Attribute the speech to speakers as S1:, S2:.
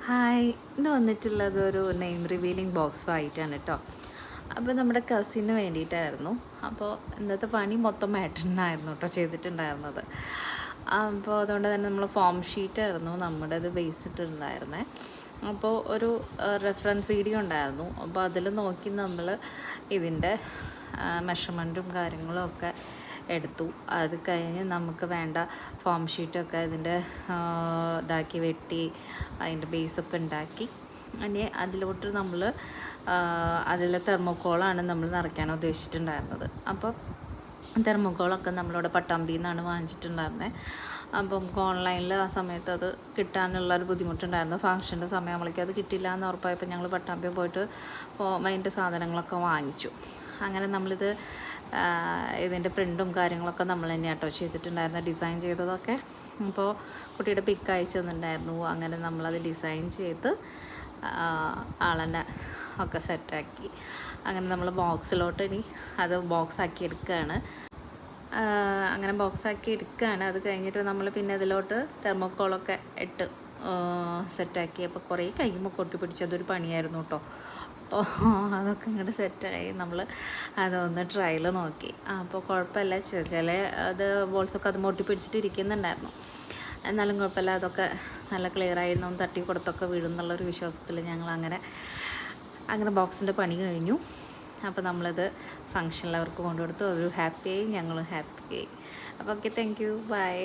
S1: Hi, ഇന്ന് വന്നിട്ടുള്ളത് ഒരു നെയിം റിവീലിംഗ് ബോക്സ് ആയിട്ടാണ് കേട്ടോ. അപ്പോൾ നമ്മുടെ കസിന് വേണ്ടിയിട്ടായിരുന്നു. അപ്പോൾ ഇന്നത്തെ പണി മൊത്തം ഏട്ടനായിരുന്നു കേട്ടോ ചെയ്തിട്ടുണ്ടായിരുന്നത്. അപ്പോൾ അതുകൊണ്ട് തന്നെ നമ്മൾ ഫോം ഷീറ്റായിരുന്നു നമ്മുടെ ഇത് ബേസ് ഇട്ടിട്ടുണ്ടായിരുന്നത്. അപ്പോൾ ഒരു റെഫറൻസ് വീഡിയോ ഉണ്ടായിരുന്നു. അപ്പോൾ അതിൽ നോക്കി നമ്മൾ ഇതിൻ്റെ മെഷർമെൻറ്റും കാര്യങ്ങളും ഒക്കെ എടുത്തു. അത് കഴിഞ്ഞ് നമുക്ക് വേണ്ട ഫോം ഷീറ്റൊക്കെ ഇതിൻ്റെ ഇതാക്കി വെട്ടി അതിൻ്റെ ബേസൊക്കെ ഉണ്ടാക്കി. ഇനി അതിലോട്ട് നമ്മൾ അതിലെ തെർമോക്കോളാണ് നമ്മൾ നിറയ്ക്കാൻ ഉദ്ദേശിച്ചിട്ടുണ്ടായിരുന്നത്. അപ്പോൾ തെർമോക്കോളൊക്കെ നമ്മളിവിടെ പട്ടാമ്പിയിൽ നിന്നാണ് വാങ്ങിച്ചിട്ടുണ്ടായിരുന്നത്. അപ്പം നമുക്ക് ഓൺലൈനിൽ ആ സമയത്ത് അത് കിട്ടാനുള്ളൊരു ബുദ്ധിമുട്ടുണ്ടായിരുന്നു. ഫംഗ്ഷൻ്റെ സമയമാകുമ്പോഴേക്കും അത് കിട്ടില്ല എന്ന് ഉറപ്പായപ്പോൾ ഞങ്ങൾ പട്ടാമ്പി പോയിട്ട് അതിൻ്റെ സാധനങ്ങളൊക്കെ വാങ്ങിച്ചു. അങ്ങനെ നമ്മളിത് ഇതിൻ്റെ പ്രിൻറ്റും കാര്യങ്ങളൊക്കെ നമ്മൾ തന്നെ കേട്ടോ ചെയ്തിട്ടുണ്ടായിരുന്നു, ഡിസൈൻ ചെയ്തതൊക്കെ. അപ്പോൾ കുട്ടിയുടെ പിക്ക് അയച്ചു തന്നിട്ടുണ്ടായിരുന്നു. അങ്ങനെ നമ്മളത് ഡിസൈൻ ചെയ്ത് ആളെന്നെ ഒക്കെ സെറ്റാക്കി. അങ്ങനെ നമ്മൾ ബോക്സിലോട്ട് ഇനി അത് ബോക്സാക്കി എടുക്കുകയാണ്. അങ്ങനെ ബോക്സാക്കി എടുക്കുകയാണ്. അത് കഴിഞ്ഞിട്ട് നമ്മൾ പിന്നെ അതിലോട്ട് തെർമോക്കോളൊക്കെ ഇട്ട് സെറ്റാക്കി. അപ്പോൾ കുറേ കൈമൊക്കെ ഒട്ടിപ്പിടിച്ച് അതൊരു പണിയായിരുന്നു കേട്ടോ. അപ്പോൾ അതൊക്കെ ഇങ്ങോട്ട് സെറ്റായി. നമ്മൾ അതൊന്ന് ട്രയൽ നോക്കി. അപ്പോൾ കുഴപ്പമില്ല, ചില അത് ബോൾസൊക്കെ അത് ഒട്ടിപ്പിടിച്ചിട്ട് ഇരിക്കുന്നുണ്ടായിരുന്നു. എന്നാലും കുഴപ്പമില്ല, അതൊക്കെ നല്ല ക്ലിയർ ആയിരുന്നു. തട്ടി കൊടുത്തൊക്കെ വീഴുന്നുള്ളൊരു വിശ്വാസത്തിൽ ഞങ്ങൾ അങ്ങനെ ബോക്സിൻ്റെ പണി കഴിഞ്ഞു. അപ്പോൾ നമ്മളത് ഫങ്ഷനിൽ അവർക്ക് കൊണ്ടുകൊടുത്തു. അവർ ഹാപ്പിയായി, ഞങ്ങളും ഹാപ്പിയായി. അപ്പോൾ ഓക്കെ, താങ്ക് യു, ബൈ.